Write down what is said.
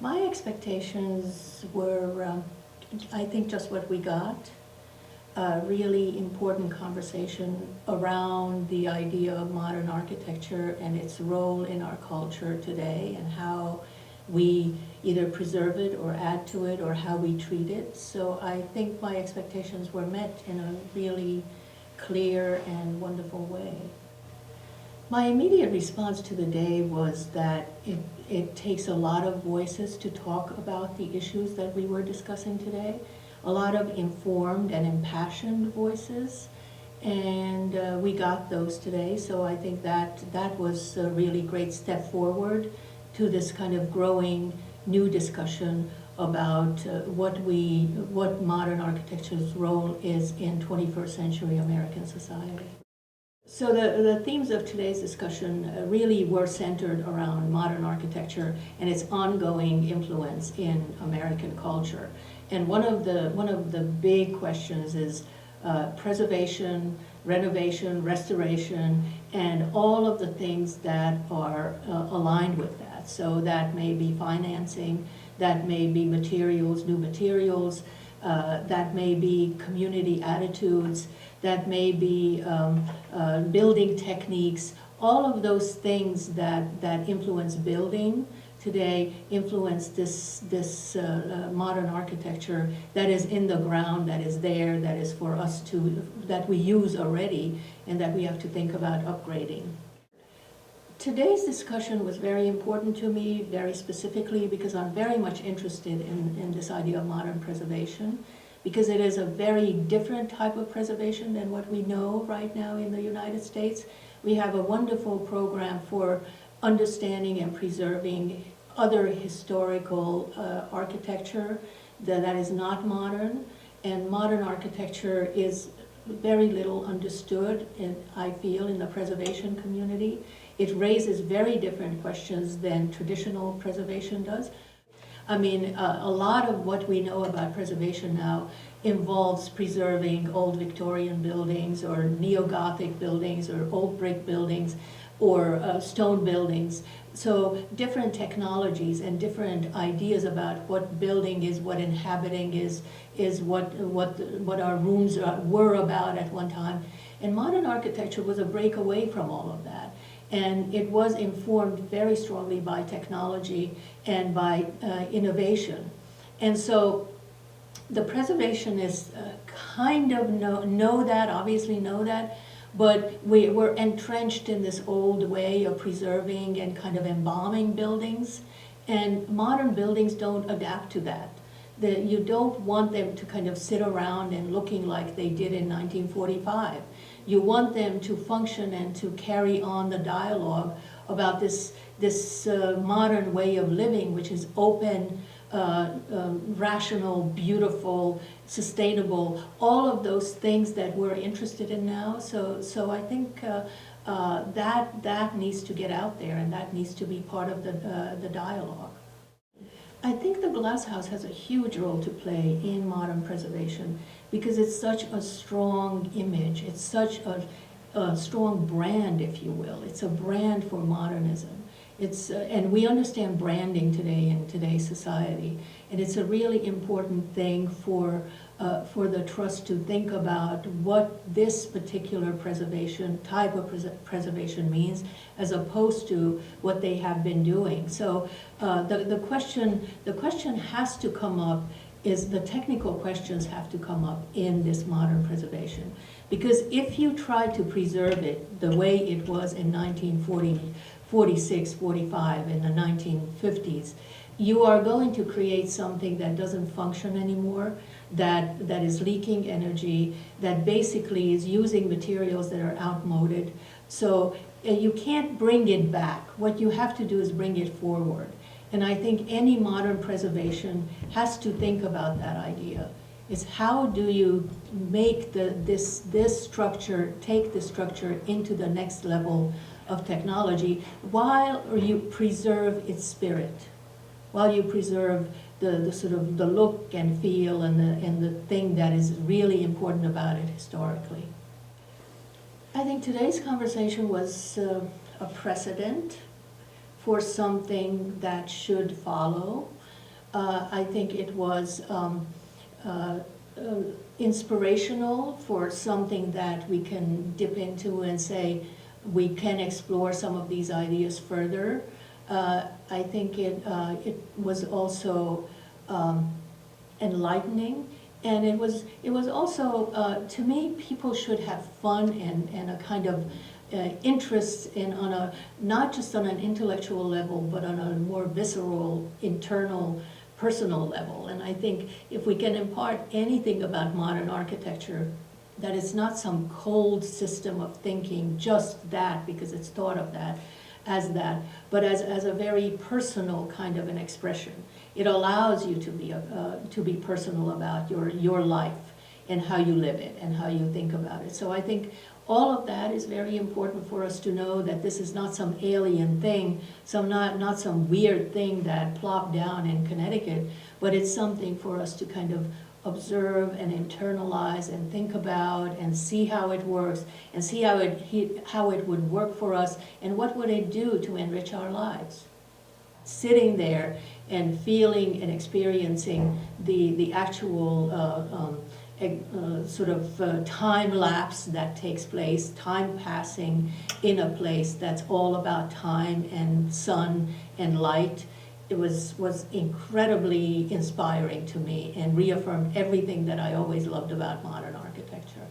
My expectations were, I think, just what we got. A really important conversation around the idea of modern architecture and its role in our culture today and how we either preserve it or add to it or how we treat it. So I think my expectations were met in a really clear and wonderful way. My immediate response to the day was that it takes a lot of voices to talk about the issues that we were discussing today, a lot of informed and impassioned voices, and we got those today. So I think that was a really great step forward to this kind of growing new discussion about what modern architecture's role is in 21st century American society. So the themes of today's discussion really were centered around modern architecture and its ongoing influence in American culture. And one of the big questions is preservation, renovation, restoration, and all of the things that are aligned with that. So that may be financing, that may be materials, new materials, that may be community attitudes, that may be building techniques. All of those things that influence building today influence this modern architecture that is in the ground, that is there, that is for us that we use already, and that we have to think about upgrading. Today's discussion was very important to me, very specifically, because I'm very much interested in this idea of modern preservation, because it is a very different type of preservation than what we know right now in the United States. We have a wonderful program for understanding and preserving other historical architecture that is not modern, and modern architecture is very little understood, I feel, in the preservation community. It raises very different questions than traditional preservation does. I mean, a lot of what we know about preservation now involves preserving old Victorian buildings or neo-Gothic buildings or old brick buildings or stone buildings. So different technologies and different ideas about what building is, what inhabiting is what our rooms were about at one time. And modern architecture was a break away from all of that. And it was informed very strongly by technology and by innovation. And so the preservationists kind of know that, obviously know that, but we're entrenched in this old way of preserving and kind of embalming buildings. And modern buildings don't adapt to that. You don't want them to kind of sit around and looking like they did in 1945. You want them to function and to carry on the dialogue about this modern way of living, which is open, rational, beautiful, sustainable, all of those things that we're interested in now. So I think that needs to get out there, and that needs to be part of the dialogue. I think the glass house has a huge role to play in modern preservation because it's such a strong image. It's such a strong brand, if you will. It's a brand for modernism. And we understand branding today in today's society, and it's a really important thing for the trust to think about what this particular type of preservation means, as opposed to what they have been doing. So the question has to come up. Is the technical questions have to come up in this modern preservation, because if you try to preserve it the way it was in 1946, 45, in the 1950s, you are going to create something that doesn't function anymore, that is leaking energy, that basically is using materials that are outmoded. So you can't bring it back. What you have to do is bring it forward. And I think any modern preservation has to think about that idea. Is how do you make this structure, take this structure into the next level of technology while you preserve its spirit, while you preserve the sort of the look and feel and the thing that is really important about it historically. I think today's conversation was a precedent for something that should follow. I think it was uh, inspirational for something that we can dip into and say we can explore some of these ideas further. I think it was also enlightening, and it was also to me, people should have fun and a kind of interest in on a not just on an intellectual level, but on a more visceral, internal, personal level. And I think if we can impart anything about modern architecture, that it's not some cold system of thinking, just that because it's thought of that, but as a very personal kind of an expression. It allows you to be personal about your life and how you live it and how you think about it. So I think all of that is very important for us to know, that this is not some alien thing, not some weird thing that plopped down in Connecticut, but it's something for us to kind of observe and internalize and think about and see how it works and see how it would work for us and what would it do to enrich our lives. Sitting there and feeling and experiencing the actual sort of time lapse that takes place, time passing in a place that's all about time and sun and light. It was incredibly inspiring to me and reaffirmed everything that I always loved about modern architecture.